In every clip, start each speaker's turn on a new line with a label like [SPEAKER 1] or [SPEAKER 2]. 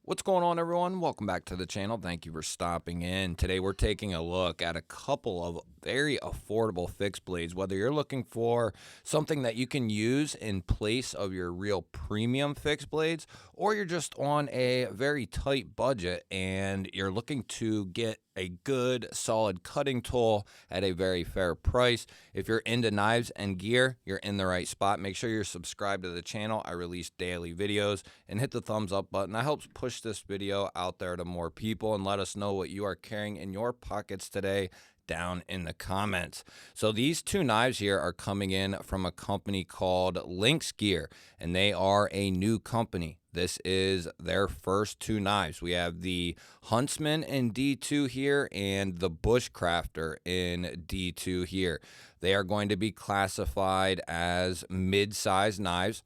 [SPEAKER 1] What's going on, everyone? Welcome back to the channel. Thank you for stopping in. Today we're taking a look at a couple of very affordable fixed blades. Whether you're looking for something that you can use in place of your real premium fixed blades, or you're just on a very tight budget and you're looking to get a good solid cutting tool at a very fair price. If you're into knives and gear, you're in the right spot. Make sure you're subscribed to the channel. I release daily videos, and hit the thumbs up button. That helps push this video out there to more people, and let us know what you are carrying in your pockets today down in the comments. So these two knives here are coming in from a company called LynxGear, and they are a new company. This is their first two knives. We have the Huntsman in D2 here and the Bushcrafter in D2 here. They are going to be classified as mid-size knives.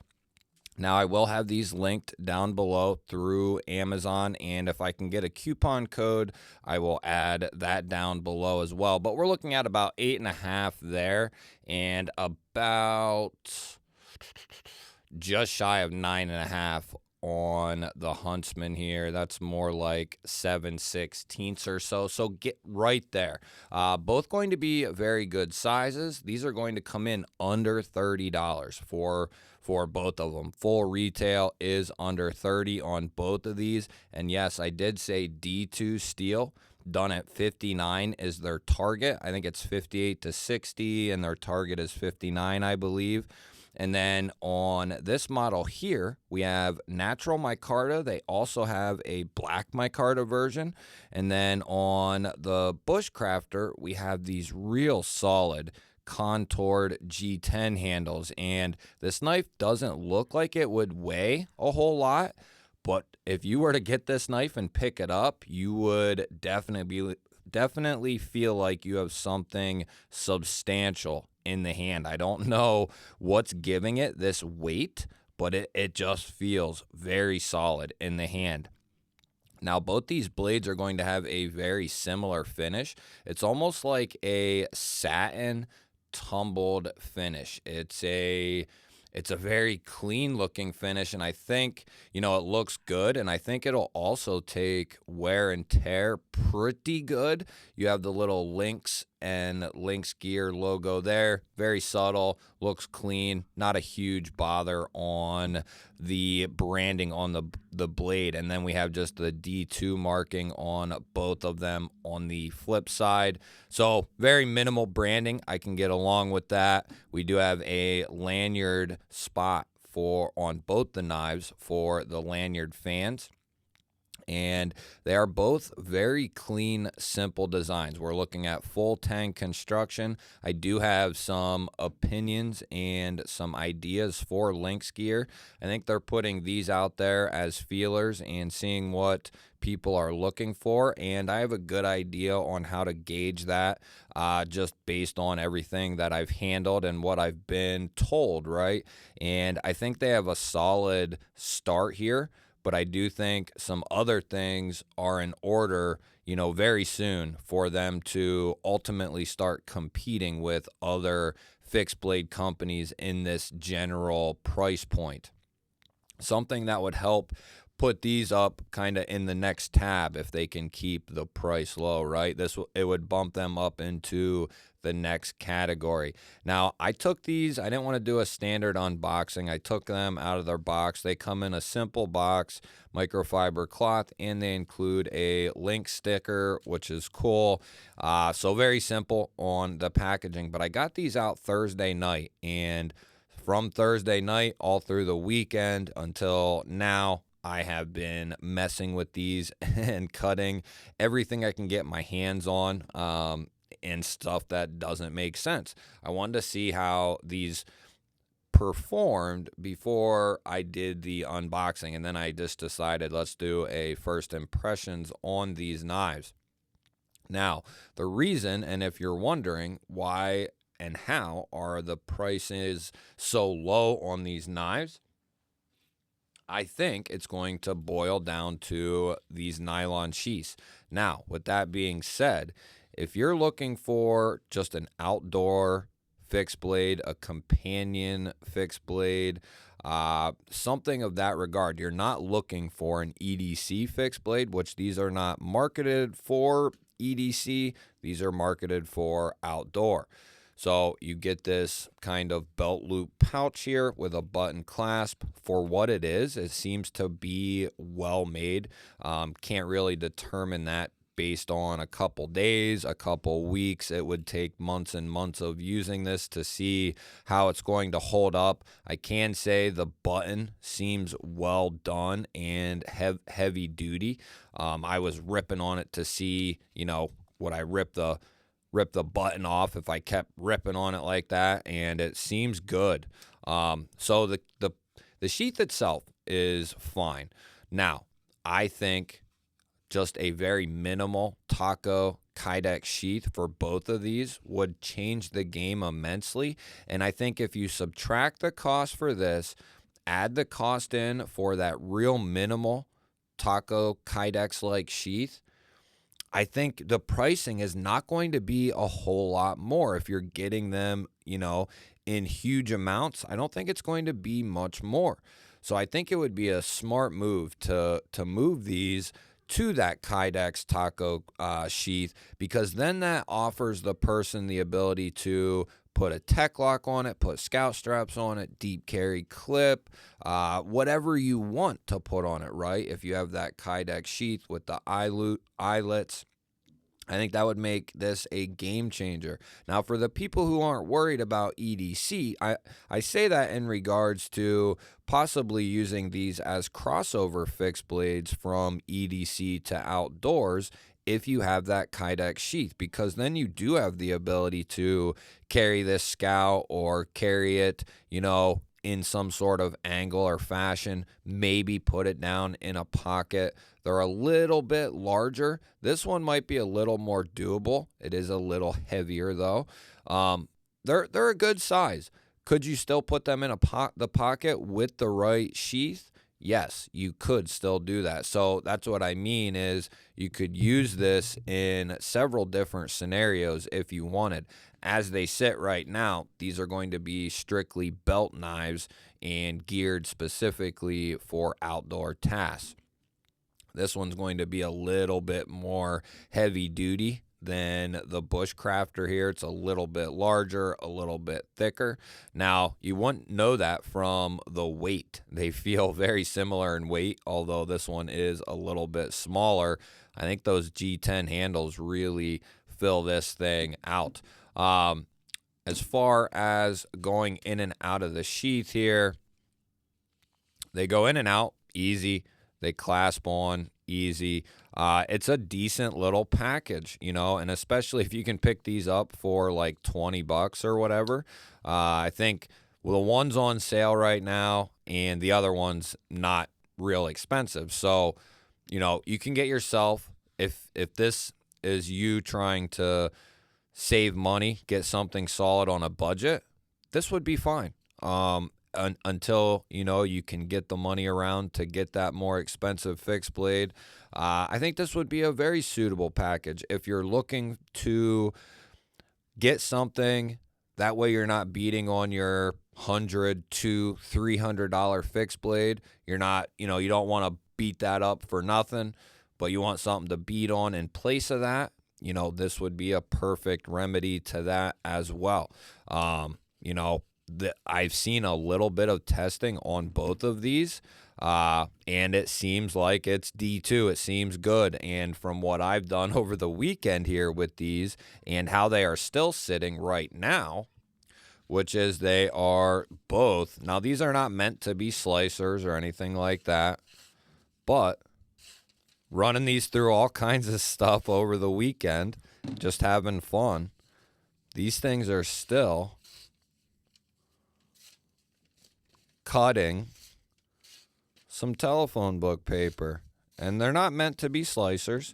[SPEAKER 1] Now, I will have these linked down below through Amazon, and if I can get a coupon code, I will add that down below as well. But we're looking at about 8.5 there, and about just shy of 9.5 on the Huntsman here. That's more like 7/16 or so. So get right there. Both going to be very good sizes. These are going to come in under $30 for both of them. Full retail is under $30 on both of these. And yes, I did say D2 steel. Done at 59 is their target. I think it's 58 to 60, and their target is 59, I believe. And then on this model here, we have natural micarta. They also have a black micarta version. And then on the Bushcrafter, we have these real solid contoured G10 handles. And this knife doesn't look like it would weigh a whole lot, but if you were to get this knife and pick it up, you would definitely feel like you have something substantial in the hand. I don't know what's giving it this weight, but it just feels very solid in the hand. Now, both these blades are going to have a very similar finish. It's almost like a satin tumbled finish. It's a very clean looking finish, and I think, it looks good, and I think it'll also take wear and tear pretty good. You have the little Lynx and LynxGear logo there. Very subtle, looks clean, not a huge bother on the branding on the blade. And then we have just the D2 marking on both of them on the flip side. So very minimal branding. I can get along with that. We do have a lanyard spot on both the knives for the lanyard fans. And they are both very clean, simple designs. We're looking at full tang construction. I do have some opinions and some ideas for LynxGear. I think they're putting these out there as feelers and seeing what people are looking for, and I have a good idea on how to gauge that just based on everything that I've handled and what I've been told, right? And I think they have a solid start here, but I do think some other things are in order, very soon for them to ultimately start competing with other fixed blade companies in this general price point. Something that would help put these up kind of in the next tab if they can keep the price low, right? It would bump them up into the next category. Now, I took these, I didn't want to do a standard unboxing. I took them out of their box. They come in a simple box, microfiber cloth, and they include a Lynx sticker, which is cool. So very simple on the packaging. But I got these out Thursday night, and from Thursday night all through the weekend until now, I have been messing with these and cutting everything I can get my hands on and stuff that doesn't make sense. I wanted to see how these performed before I did the unboxing, and then I just decided let's do a first impressions on these knives. Now, the reason, and if you're wondering why and how are the prices so low on these knives, I think it's going to boil down to these nylon sheaths. Now, with that being said, if you're looking for just an outdoor fixed blade, a companion fixed blade, something of that regard. You're not looking for an EDC fixed blade, which these are not marketed for EDC. These are marketed for outdoor. So you get this kind of belt loop pouch here with a button clasp. For what it is, it seems to be well made. Can't really determine that based on a couple days, a couple weeks. It would take months and months of using this to see how it's going to hold up. I can say the button seems well done and heavy duty. I was ripping on it to see, would I rip the button off if I kept ripping on it like that, and it seems good. So the sheath itself is fine. Now, I think just a very minimal taco Kydex sheath for both of these would change the game immensely. And I think if you subtract the cost for this, add the cost in for that real minimal taco Kydex like sheath, I think the pricing is not going to be a whole lot more. If you're getting them, in huge amounts, I don't think it's going to be much more. So I think it would be a smart move to move these to that Kydex taco sheath, because then that offers the person the ability to put a tech lock on it, put scout straps on it, deep carry clip, whatever you want to put on it, right? If you have that Kydex sheath with the eyelets, I think that would make this a game changer. Now, for the people who aren't worried about EDC, I say that in regards to possibly using these as crossover fixed blades from EDC to outdoors if you have that Kydex sheath, because then you do have the ability to carry this scout or carry it, in some sort of angle or fashion, maybe put it down in a pocket. They're a little bit larger. This one might be a little more doable. It is a little heavier though. They're a good size. Could you still put them in the pocket with the right sheath? Yes, you could still do that. So that's what I mean is you could use this in several different scenarios if you wanted. As they sit right now, these are going to be strictly belt knives and geared specifically for outdoor tasks. This one's going to be a little bit more heavy duty than the Bushcrafter here. It's a little bit larger, a little bit thicker. Now, you wouldn't know that from the weight. They feel very similar in weight, although this one is a little bit smaller. I think those G10 handles really fill this thing out. As far as going in and out of the sheath here, they go in and out easy. They clasp on easy. It's a decent little package, and especially if you can pick these up for like $20 or whatever. I think the one's on sale right now and the other one's not real expensive. So, you can get yourself, if this is you trying to save money, get something solid on a budget, this would be fine. Until you can get the money around to get that more expensive fixed blade. I think this would be a very suitable package if you're looking to get something that way you're not beating on your $100 to $300 fixed blade. You're not, you don't want to beat that up for nothing, but you want something to beat on in place of that. This would be a perfect remedy to that as well. I've seen a little bit of testing on both of these, and it seems like it's D2. It seems good. And from what I've done over the weekend here with these and how they are still sitting right now, which is they are both. Now, these are not meant to be slicers or anything like that, but running these through all kinds of stuff over the weekend, just having fun, these things are still cutting some telephone book paper, and they're not meant to be slicers.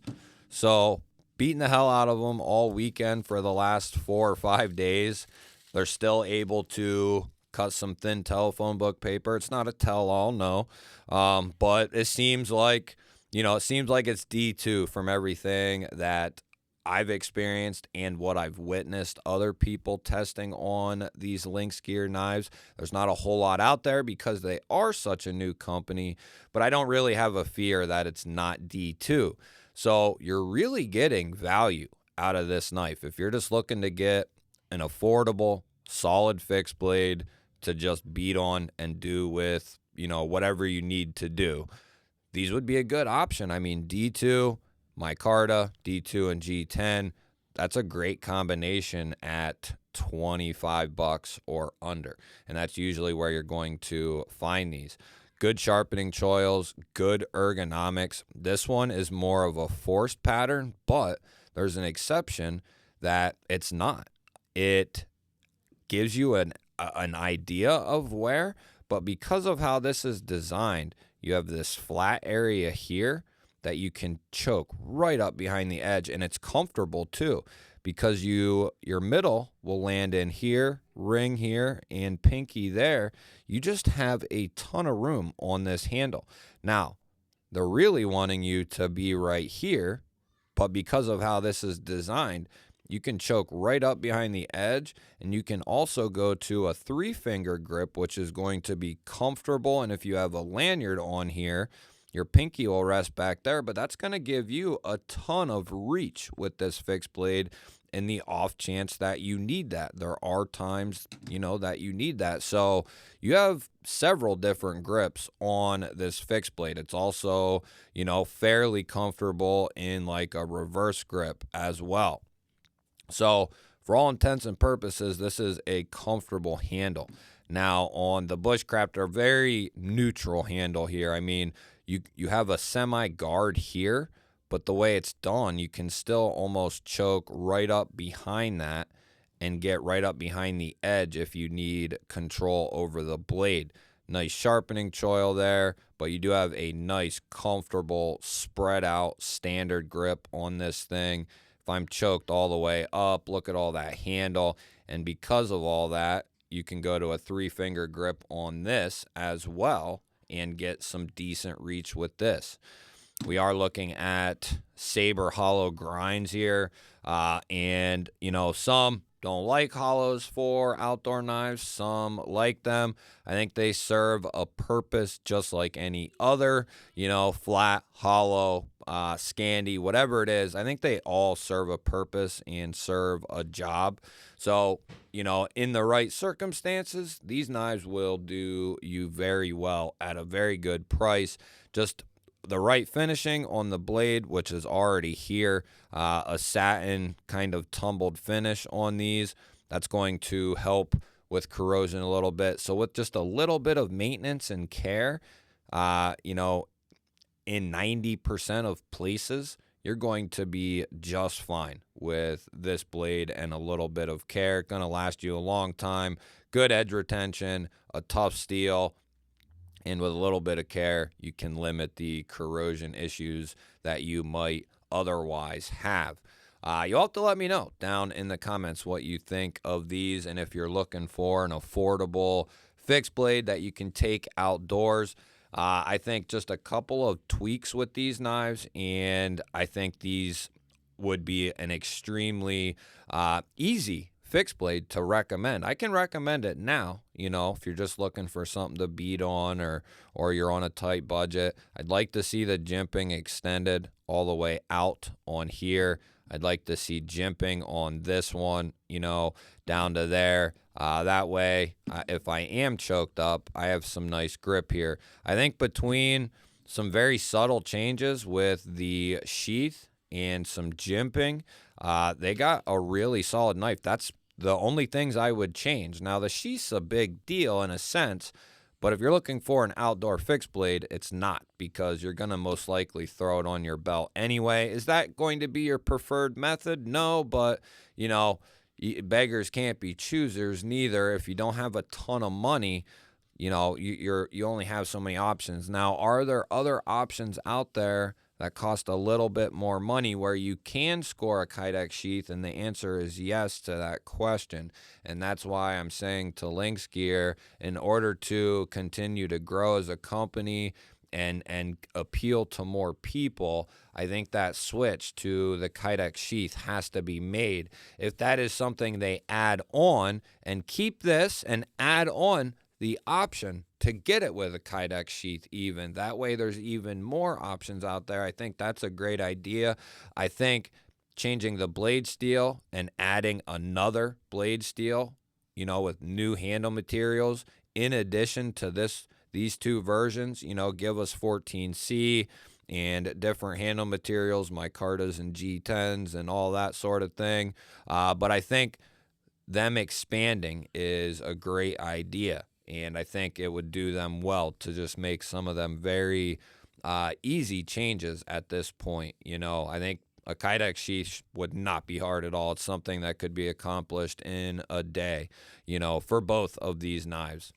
[SPEAKER 1] So beating the hell out of them all weekend for the last 4 or 5 days, they're still able to cut some thin telephone book paper. It's not a tell-all, no, but it seems like it's D2 from everything that I've experienced and what I've witnessed other people testing on these LynxGear knives, there's not a whole lot out there because they are such a new company, but I don't really have a fear that it's not D2. So you're really getting value out of this knife. If you're just looking to get an affordable, solid fixed blade to just beat on and do with, whatever you need to do, these would be a good option. I mean, D2, micarta, D2 and G10, that's a great combination at $25 or under. And that's usually where you're going to find these. Good sharpening choils, good ergonomics. This one is more of a forced pattern, but there's an exception that it's not. It gives you an idea of wear, but because of how this is designed, you have this flat area here that you can choke right up behind the edge, and it's comfortable too because your middle will land in here, ring here, and pinky there. You just have a ton of room on this handle. Now, they're really wanting you to be right here, but because of how this is designed, you can choke right up behind the edge, and you can also go to a 3-finger grip, which is going to be comfortable. And if you have a lanyard on here, your pinky will rest back there, but that's going to give you a ton of reach with this fixed blade in the off chance that you need that. There are times, that you need that. So you have several different grips on this fixed blade. It's also, fairly comfortable in like a reverse grip as well. So for all intents and purposes, this is a comfortable handle. Now on the Bushcrafter, very neutral handle here. I mean, you have a semi-guard here, but the way it's done, you can still almost choke right up behind that and get right up behind the edge if you need control over the blade. Nice sharpening choil there, but you do have a nice, comfortable, spread out, standard grip on this thing. If I'm choked all the way up, look at all that handle. And because of all that, you can go to a 3-finger grip on this as well and get some decent reach with this. We are looking at saber hollow grinds here. And, some don't like hollows for outdoor knives. Some like them. I think they serve a purpose just like any other, flat, hollow, Scandi, whatever it is. I think they all serve a purpose and serve a job. So, in the right circumstances, these knives will do you very well at a very good price. Just the right finishing on the blade, which is already here, a satin kind of tumbled finish on these. That's going to help with corrosion a little bit. So with just a little bit of maintenance and care, in 90% of places, you're going to be just fine with this blade and a little bit of care. Going to last you a long time. Good edge retention, a tough steel, and with a little bit of care, you can limit the corrosion issues that you might otherwise have. You'll have to let me know down in the comments what you think of these, and if you're looking for an affordable fixed blade that you can take outdoors. I think just a couple of tweaks with these knives, and I think these would be an extremely easy fixed blade to recommend. I can recommend it now, if you're just looking for something to beat on or you're on a tight budget. I'd like to see the jimping extended all the way out on here. I'd like to see jimping on this one, down to there. That way, if I am choked up, I have some nice grip here. I think between some very subtle changes with the sheath and some jimping, they got a really solid knife. That's the only things I would change. Now, the sheath's a big deal in a sense, but if you're looking for an outdoor fixed blade, it's not, because you're going to most likely throw it on your belt anyway. Is that going to be your preferred method? No, but, beggars can't be choosers neither. If you don't have a ton of money, you only have so many options. Now, are there other options out there that cost a little bit more money where you can score a Kydex sheath? And the answer is yes to that question. And that's why I'm saying to LynxGear, in order to continue to grow as a company and appeal to more people, I think that switch to the Kydex sheath has to be made. If that is something they add on and keep this and add on the option to get it with a Kydex sheath even, that way there's even more options out there. I think that's a great idea. I think changing the blade steel and adding another blade steel, you know, with new handle materials in addition to these two versions, you know, give us 14C and different handle materials, micartas and G10s and all that sort of thing. But I think them expanding is a great idea, and I think it would do them well to just make some of them very easy changes at this point. You know, I think a Kydex sheath would not be hard at all. It's something that could be accomplished in a day, you know, for both of these knives.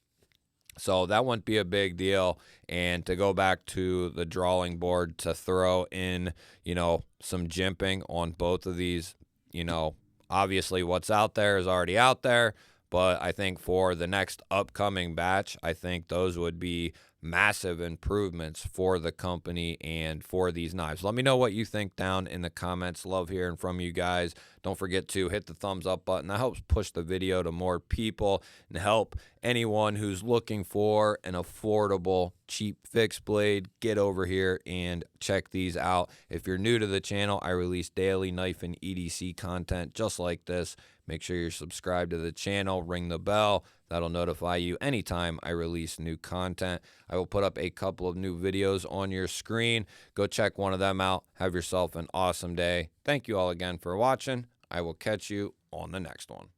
[SPEAKER 1] So that wouldn't be a big deal. And to go back to the drawing board to throw in, you know, some jimping on both of these, you know, obviously what's out there is already out there. But I think for the next upcoming batch, I think those would be massive improvements for the company and for these knives. Let me know what you think down in the comments. Love hearing from you guys. Don't forget to hit the thumbs up button. That helps push the video to more people and help anyone who's looking for an affordable, cheap fixed blade get over here and check these out. If you're new to the channel, I release daily knife and EDC content just like this. Make sure you're subscribed to the channel, ring the bell. That'll notify you anytime I release new content. I will put up a couple of new videos on your screen. Go check one of them out. Have yourself an awesome day. Thank you all again for watching. I will catch you on the next one.